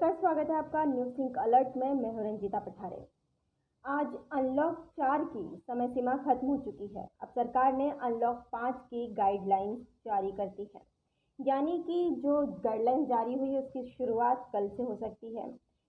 नमस्कार, स्वागत है आपका न्यूज़ सिंक अलर्ट में। मैं हूं रंजीता पठारे। आज अनलॉक 4 की समय सीमा खत्म हो चुकी है। अब सरकार ने अनलॉक 5 की गाइडलाइंस जारी कर दी है, यानी कि जो गाइडलाइन जारी हुई है उसकी शुरुआत कल से हो सकती है।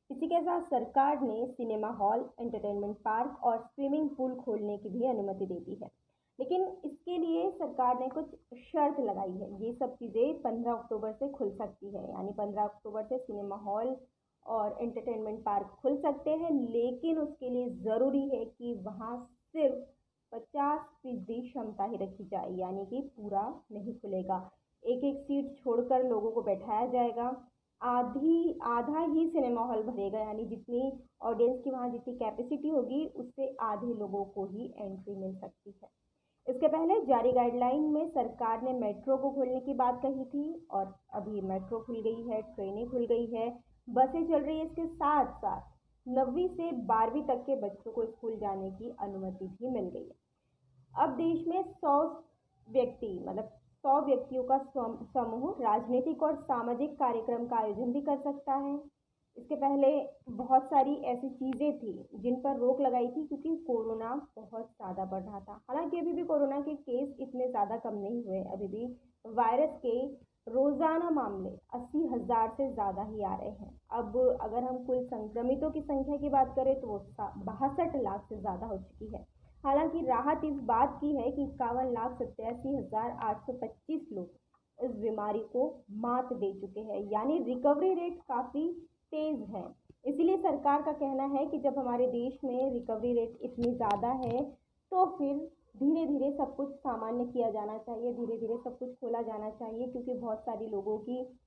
इसी के साथ सरकार ने सिनेमा हॉल, एंटरटेनमेंट पार्क और स्विमिंग पूल खोलने की भी अनुमति दे दी है, लेकिन इसके लिए सरकार ने कुछ शर्त लगाई है। ये सब चीज़ें 15 अक्टूबर से खुल सकती है, यानी 15 अक्टूबर से सिनेमा हॉल और एंटरटेनमेंट पार्क खुल सकते हैं, लेकिन उसके लिए ज़रूरी है कि वहाँ सिर्फ 50% क्षमता ही रखी जाए, यानी कि पूरा नहीं खुलेगा। एक एक सीट छोड़कर लोगों को बैठाया जाएगा। आधा ही सिनेमा हॉल भरेगा, यानी जितनी ऑडियंस की वहाँ जितनी कैपेसिटी होगी उससे आधे लोगों को ही एंट्री मिल सकती है। इसके पहले जारी गाइडलाइन में सरकार ने मेट्रो को खोलने की बात कही थी और अभी मेट्रो खुल गई है, ट्रेनें खुल गई है, बसें चल रही है। इसके साथ साथ 9वीं से 12वीं तक के बच्चों को स्कूल जाने की अनुमति भी मिल गई है। अब देश में 100 व्यक्तियों का समूह राजनीतिक और सामाजिक कार्यक्रम का आयोजन भी कर सकता है। इसके पहले बहुत सारी ऐसी चीज़ें थी जिन पर रोक लगाई थी, क्योंकि कोरोना बहुत ज़्यादा बढ़ रहा था। हालांकि अभी भी कोरोना के केस इतने ज़्यादा कम नहीं हुए। अभी भी वायरस के रोज़ाना मामले 80,000 से ज़्यादा ही आ रहे हैं। अब अगर हम कुल संक्रमितों की संख्या की बात करें तो वो 62 लाख से ज़्यादा हो चुकी है। हालांकि राहत इस बात की है कि 51,87,825 लोग इस बीमारी को मात दे चुके हैं, यानी रिकवरी रेट काफ़ी तेज़ है। इसीलिए सरकार का कहना है कि जब हमारे देश में रिकवरी रेट इतनी ज़्यादा है तो फिर धीरे धीरे सब कुछ सामान्य किया जाना चाहिए, धीरे धीरे सब कुछ खोला जाना चाहिए, क्योंकि बहुत सारी लोगों की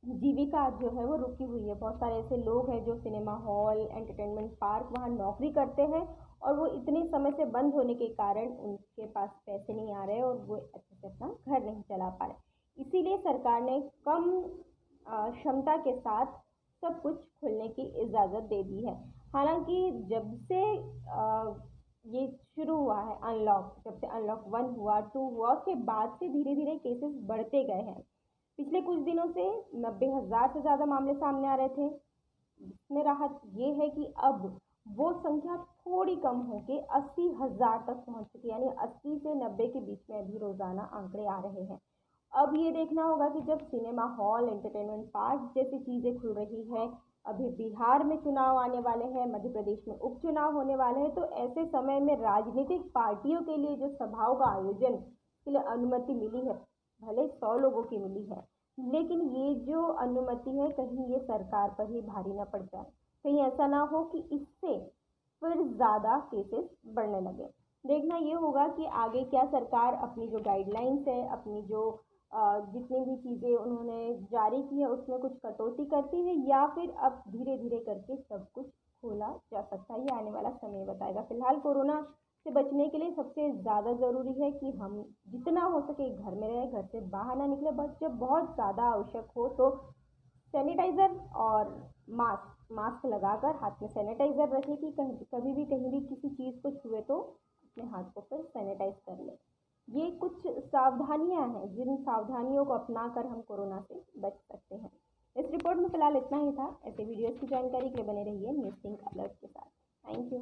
जीविका जो है वो रुकी हुई है। बहुत सारे ऐसे लोग हैं जो सिनेमा हॉल, एंटरटेनमेंट पार्क वहाँ नौकरी करते हैं और वो इतने समय से बंद होने के कारण उनके पास पैसे नहीं आ रहे और वो अच्छे से अपना घर नहीं चला पा रहे। इसीलिए सरकार ने कम क्षमता के साथ सब कुछ खोलने की इजाज़त दे दी है। हालांकि जब से ये शुरू हुआ है अनलॉक, जब से अनलॉक 1 हुआ, 2 हुआ, उसके बाद से धीरे धीरे केसेस बढ़ते गए हैं। पिछले कुछ दिनों से 90,000 से ज़्यादा मामले सामने आ रहे थे। इसमें राहत ये है कि अब वो संख्या थोड़ी कम होकर 80,000 तक पहुंच चुकी है, यानी 80 से 90 के बीच में अभी रोज़ाना आंकड़े आ रहे हैं। अब ये देखना होगा कि जब सिनेमा हॉल, एंटरटेनमेंट पार्क जैसी चीज़ें खुल रही है, अभी बिहार में चुनाव आने वाले हैं, मध्य प्रदेश में उपचुनाव होने वाले हैं, तो ऐसे समय में राजनीतिक पार्टियों के लिए जो सभाओं का आयोजन के लिए अनुमति मिली है, भले 100 लोगों की मिली है, लेकिन ये जो अनुमति है कहीं ये सरकार पर ही भारी ना पड़ जाए। कहीं ऐसा ना हो कि इससे फिर ज़्यादा केसेस बढ़ने लगे। देखना ये होगा कि आगे क्या सरकार अपनी जो गाइडलाइंस है, अपनी जो जितनी भी चीज़ें उन्होंने जारी की है उसमें कुछ कटौती करती है, या फिर अब धीरे धीरे करके सब कुछ खोला जा सकता है। ये आने वाला समय बताएगा। फिलहाल कोरोना से बचने के लिए सबसे ज़्यादा ज़रूरी है कि हम जितना हो सके घर में रहें, घर से बाहर ना निकले। बस जब बहुत ज़्यादा आवश्यक हो तो सैनिटाइज़र और मास्क लगाकर हाथ में सैनिटाइज़र रखें कि कभी भी कहीं भी किसी चीज़ को छुए तो अपने हाथ को फिर सैनिटाइज कर लें। ये कुछ सावधानियां हैं जिन सावधानियों को अपनाकर हम कोरोना से बच सकते हैं। इस रिपोर्ट में फिलहाल इतना ही था। ऐसे वीडियोज़ की जानकारी के लिए बने रहिए न्यूज़ सिंक अलर्ट के साथ। Thank you.